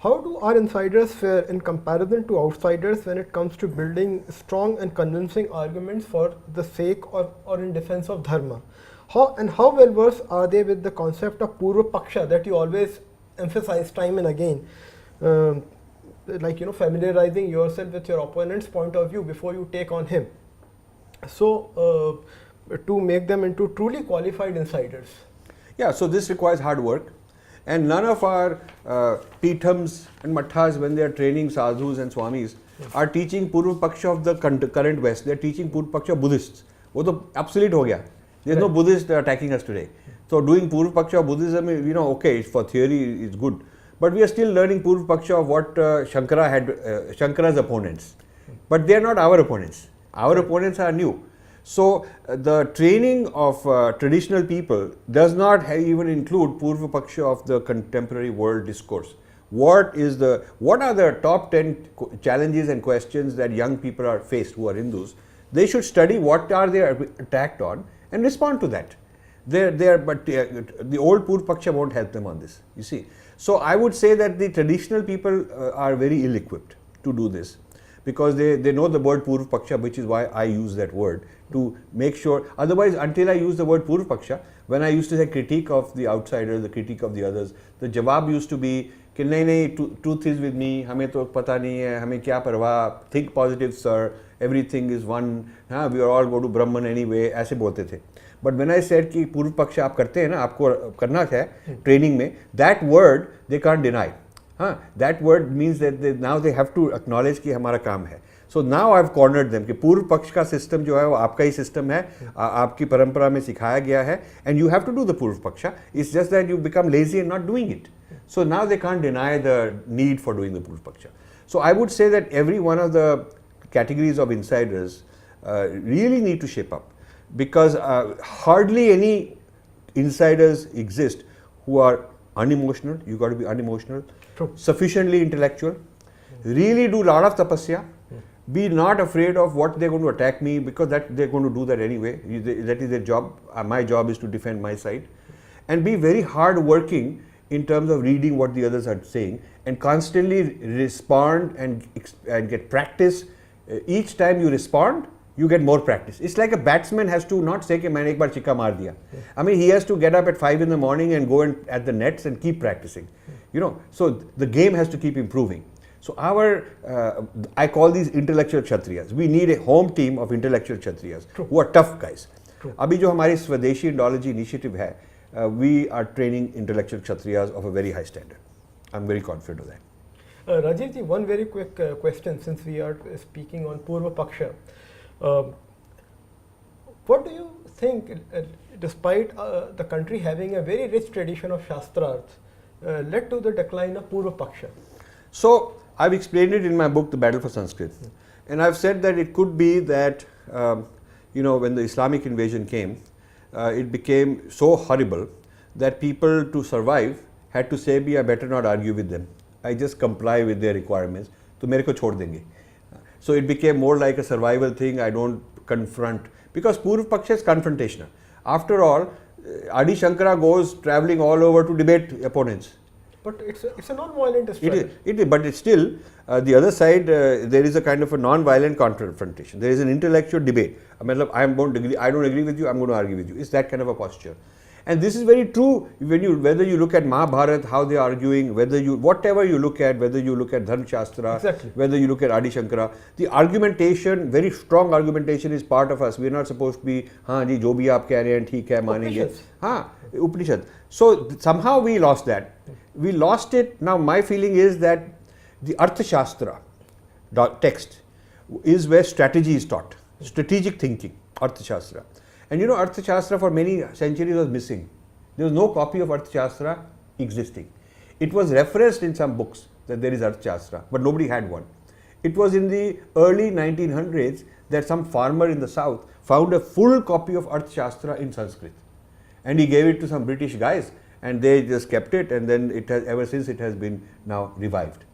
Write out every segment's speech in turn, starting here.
How do our insiders fare in comparison to outsiders when it comes to building strong and convincing arguments for the sake or in defense of dharma? How well versed are they with the concept of Purva paksha that you always emphasize time and again? Like, familiarizing yourself with your opponent's point of view before you take on him. So, to make them into truly qualified insiders. Yeah, so this requires hard work. And none of our Peethams and Mathas, when they are training sadhus and swamis, are teaching Purva Paksha of the current West. They are teaching Purva Paksha of Buddhists. वो तो obsolete हो गया. There is no Buddhist attacking us today. So doing Purva Paksha of Buddhism, okay, for theory is good. But we are still learning Purva Paksha of what Shankara had, Shankara's opponents. But they are not our opponents. Our opponents are new. So the training of traditional people does not even include Purva Paksha of the contemporary world discourse. What are the top 10 challenges and questions that young people are faced who are Hindus? They should study what are they attacked on and respond to that. But the old Purva Paksha won't help them on this, you see. So I would say that the traditional people are very ill-equipped to do this, because they know the word Purva Paksha, which is why I use that word to make sure. Otherwise, until I use the word Purva Paksha, when I used to say critique of the outsiders, the critique of the others, the jawab used to be कि नहीं, truth is with me, हमें तो पता नहीं है, हमें क्या परवाह, think positive sir, everything is one, we are all go to Brahman anyway, ऐसे बोलते थे. But when I said कि पूर्व पक्ष आप करते हैं ना, आपको करना है ट्रेनिंग में, that word they can't deny. That word means that now they have to acknowledge कि हमारा काम है. So now I've cornered them कि पूर्व पक्ष का सिस्टम जो है वो आपका ही सिस्टम है, आपकी परंपरा में सिखाया गया है, and you have to do the पूर्व पक्षा. It's just that you become lazy and not doing it. So now they can't deny the need for doing the पूर्व पक्षा. So I would say that every one of the categories of insiders really need to shape up, because hardly any insiders exist who are unemotional. You got to be unemotional, sufficiently intellectual, really do a lot of tapasya, be not afraid of what they're going to attack me, because that they're going to do that anyway. That is their job. My job is to defend my side, and be very hard working in terms of reading what the others are saying and constantly respond and get practice. Each time you respond, you get more practice. It's like a batsman has to not say कि मैंने एक बार चिक्का मार दिया. I mean, he has to get up at 5 in the morning and go at the nets and keep practicing. So the game has to keep improving. So I call these intellectual kshatriyas. We need a home team of intellectual kshatriyas who are tough guys. अभी जो हमारी स्वदेशी Indology initiative है, we are training intellectual kshatriyas of a very high standard. I'm very confident of that. Rajivji, one very quick question, since we are speaking on Purva Paksha. What do you think, despite the country having a very rich tradition of Shastras, led to the decline of Purva Paksha? So, I've explained it in my book, The Battle for Sanskrit. And I've said that it could be that, when the Islamic invasion came, it became so horrible that people, to survive, had to say, I better not argue with them. I just comply with their requirements. तो मेरे को छोड़ देंगे. So it became more like a survival thing. I don't confront, because Purva Paksha is confrontational. After all, Adi Shankara goes traveling all over to debate opponents. But it's a non-violent struggle. It is, but it's still the other side. There is a kind of a non-violent confrontation. There is an intellectual debate. I don't agree with you. I'm going to argue with you. It's that kind of a posture. And this is very true whether you look at Mahabharata, how they are arguing, whatever you look at, whether you look at Dharmashastra, whether you look at Adi Shankara, the argumentation, very strong argumentation, is part of us. We are not supposed to be, ji, jo bhi aap keh rahe hain, theek hai, manenge. Upanishad. So somehow we lost that. We lost it. Now my feeling is that the Arthashastra text is where strategy is taught, strategic thinking, Arthashastra. And Arthashastra for many centuries was missing. There was no copy of Arthashastra existing. It was referenced in some books that there is Arthashastra, but nobody had one. It was in the early 1900s that some farmer in the south found a full copy of Arthashastra in Sanskrit. And he gave it to some British guys, and they just kept it, and then ever since it has been now revived.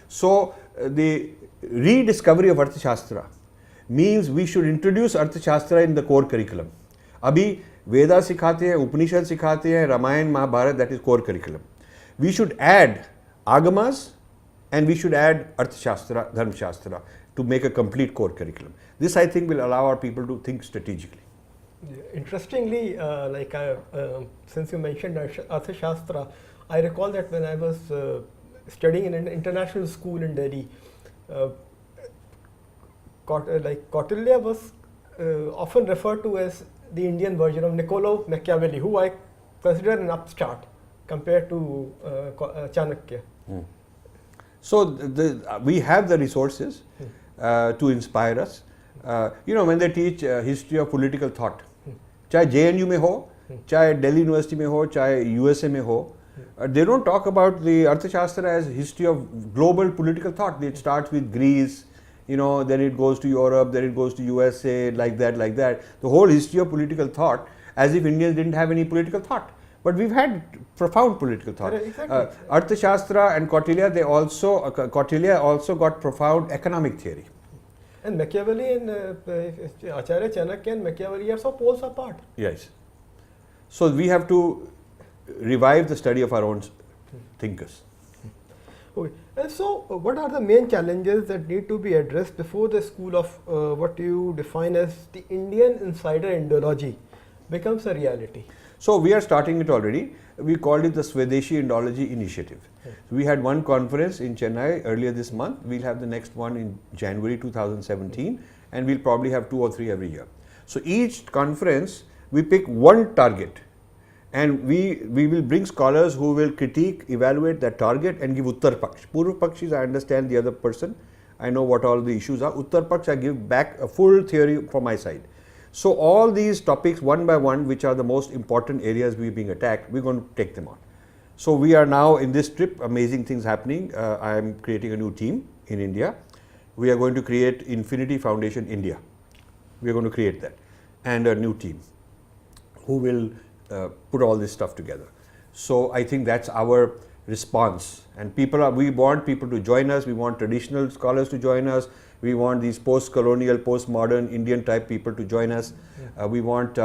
So the rediscovery of Arthashastra means we should introduce Arthashastra in the core curriculum. Abhi Veda sikhate hain, Upanishad sikhate hain, Ramayana, Mahabharata, that is core curriculum. We should add Agamas, and we should add Arthashastra, Dharmashastra to make a complete core curriculum. This, I think, will allow our people to think strategically. Interestingly, since you mentioned Arthashastra, I recall that when I was studying in an international school in Delhi, Kautilya was often referred to as the Indian version of Niccolo Machiavelli, who I consider an upstart compared to Chanakya. So we have the resources to inspire us. When they teach history of political thought, चाहे JNU में हो, चाहे Delhi University में हो, चाहे USA में हो, they don't talk about the Arthashastra as history of global political thought. It starts with Greece, then it goes to Europe, then it goes to USA, like that. The whole history of political thought, as if Indians didn't have any political thought. But we've had profound political thought. Exactly. Arthashastra and Kautilya also got profound economic theory. And Machiavelli and Acharya Chanakya and Machiavelli are so poles apart. Yes. So we have to revive the study of our own thinkers. Okay. And so, what are the main challenges that need to be addressed before the school of what you define as the Indian insider Indology becomes a reality? So we are starting it already. We called it the Swadeshi Indology Initiative. We had one conference in Chennai earlier this month. We'll have the next one in January 2017, and we'll probably have 2 or 3 every year. So each conference we pick one target, and we will bring scholars who will critique, evaluate that target and give Uttar Paksh. Purva Paksh is I understand the other person. I know what all the issues are. Uttar Paksh I give back a full theory from my side. So all these topics one by one, which are the most important areas we're being attacked, we're going to take them on. So we are now in this trip, amazing things happening. I am creating a new team in India. We are going to create Infinity Foundation India. We are going to create that, and a new team who will put all this stuff together. So I think that's our response, and we want people to join us. We want traditional scholars to join us. We want these post-colonial, post-modern Indian type people to join us. We want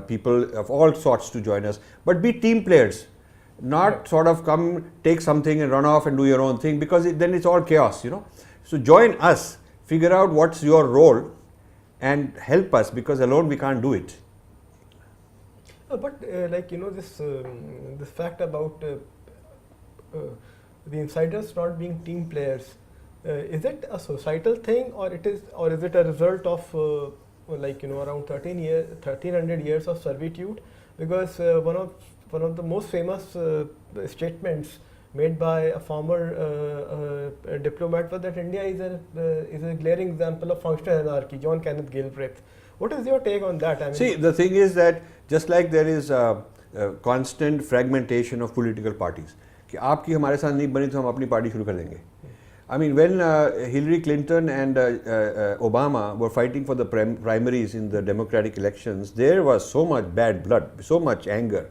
people of all sorts to join us, but be team players, not sort of come, take something and run off and do your own thing, because then it's all chaos, So join us, figure out what's your role and help us, because alone we can't do it. But this fact about the insiders not being team players, is it a societal thing, or is it a result of around 1300 years of servitude? Because one of the most famous statements made by a former diplomat was that India is a glaring example of functional anarchy, John Kenneth Galbraith. What is your take on that? See, the thing is that just like there is a constant fragmentation of political parties, कि आपकी हमारे साथ नहीं बनी तो हम अपनी party शुरू कर देंगे. I mean, when Hillary Clinton and Obama were fighting for the primaries in the Democratic elections, there was so much bad blood, so much anger.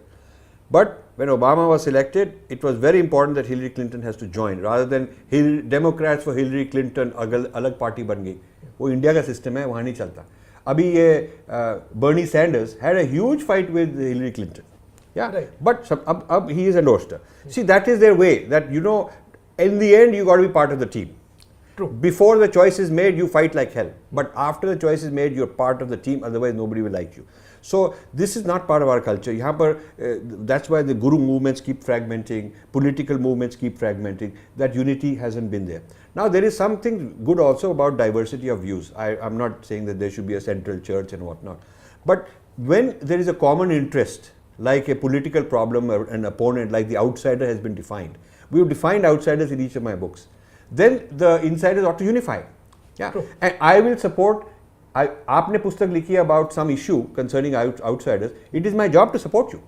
But when Obama was elected, it was very important that Hillary Clinton has to join, rather than Democrats for Hillary Clinton अलग party बन गई. वो India का system है, वहाँ नहीं चलता. अभी ये Bernie Sanders had a huge fight with Hillary Clinton. Yeah, right. But अब he is endorsed her. See, that is their way. That in the end, you got to be part of the team. True. Before the choice is made, you fight like hell. But after the choice is made, you're part of the team. Otherwise, nobody will like you. So this is not part of our culture. That's why the Guru movements keep fragmenting. Political movements keep fragmenting. That unity hasn't been there. Now there is something good also about diversity of views. I'm not saying that there should be a central church and whatnot. But when there is a common interest, like a political problem or an opponent, like the outsider has been defined. We have defined outsiders in each of my books. Then the insiders ought to unify. Yeah, True. And I will support. आपने पुस्तक लिखी about some issue concerning outsiders. It is my job to support you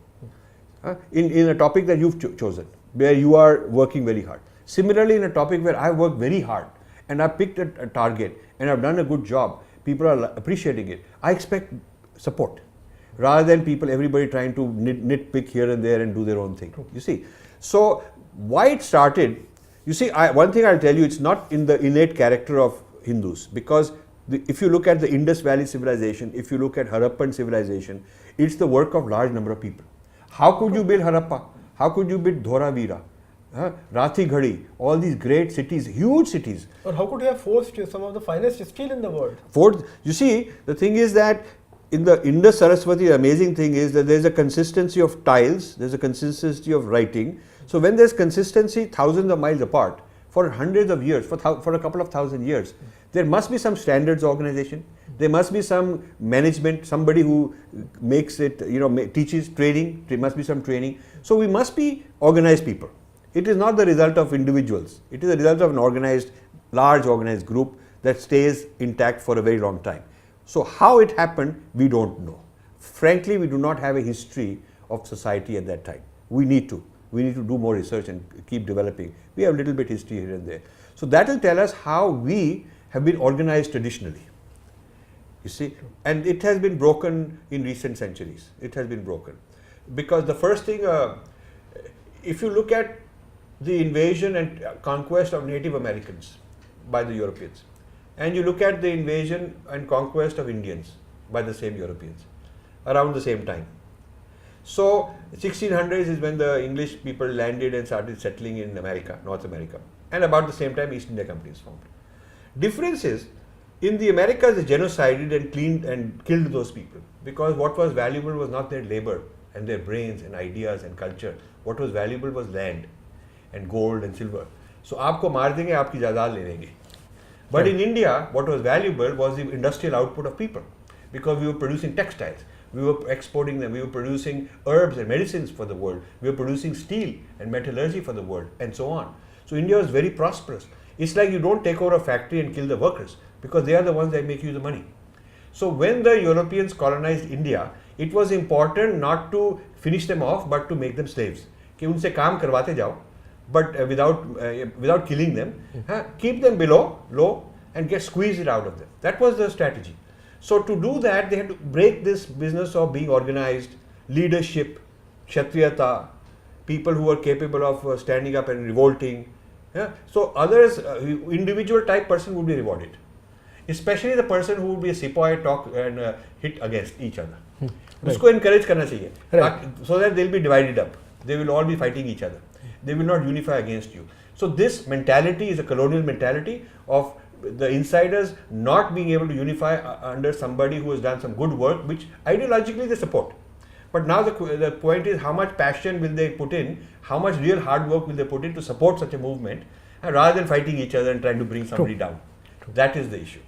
in a topic that you've chosen, where you are working very hard. Similarly, in a topic where I've worked very hard and I've picked a target and I've done a good job, people are appreciating it. I expect support, rather than everybody trying to nitpick here and there and do their own thing. True. You see, so why it started? You see, one thing I'll tell you, it's not in the innate character of Hindus, because if you look at the Indus Valley civilization, if you look at Harappan civilization, it's the work of large number of people. How could you build Harappa? How could you build Dhoravira? Rathi Ghadi, all these great cities, huge cities. Or how could you have forced some of the finest steel in the world? You see, the thing is that in the Indus Saraswati, the amazing thing is that there's a consistency of tiles, there's a consistency of writing. So when there's consistency thousands of miles apart, for hundreds of years, for a couple of thousand years, there must be some standards organization, there must be some management, somebody who makes it, teaches training, there must be some training. So we must be organized people. It is not the result of individuals, it is the result of an large organized group that stays intact for a very long time. So how it happened, we don't know. Frankly, we do not have a history of society at that time. We need to do more research and keep developing. We have a little bit history here and there. So that will tell us how we have been organized traditionally. You see, and it has been broken in recent centuries. It has been broken. Because the first thing, if you look at the invasion and conquest of Native Americans by the Europeans, and you look at the invasion and conquest of Indians by the same Europeans around the same time. So 1600s is when the English people landed and started settling in America, North America, and about the same time East India Company is formed. Difference is, in the Americas they genocided and cleaned and killed those people, because what was valuable was not their labor and their brains and ideas and culture. What was valuable was land and gold and silver. So आपको मार देंगे, आपकी जायदाद ले लेंगे. But in India, what was valuable was the industrial output of people, because we were producing textiles, we were exporting them, we were producing herbs and medicines for the world, we were producing steel and metallurgy for the world, and so on. So India was very prosperous. It's like you don't take over a factory and kill the workers, because they are the ones that make you the money. So when the Europeans colonized India, it was important not to finish them off, but to make them slaves. कि उनसे काम करवाते जाओ, but without killing them, keep them low, and get squeeze it out of them. That was the strategy. So to do that, they had to break this business of being organized, leadership, kshatriyata, people who are capable of standing up and revolting. So others, individual type person would be rewarded, especially the person who would be a sepoy, talk and hit against each other. Usko encourage karna chahiye, so that they'll be divided up. They will all be fighting each other. They will not unify against you. So this mentality is a colonial mentality of the insiders not being able to unify under somebody who has done some good work, which ideologically they support. But now the point is, how much passion will they put in, how much real hard work will they put in to support such a movement, rather than fighting each other and trying to bring somebody down. That is the issue.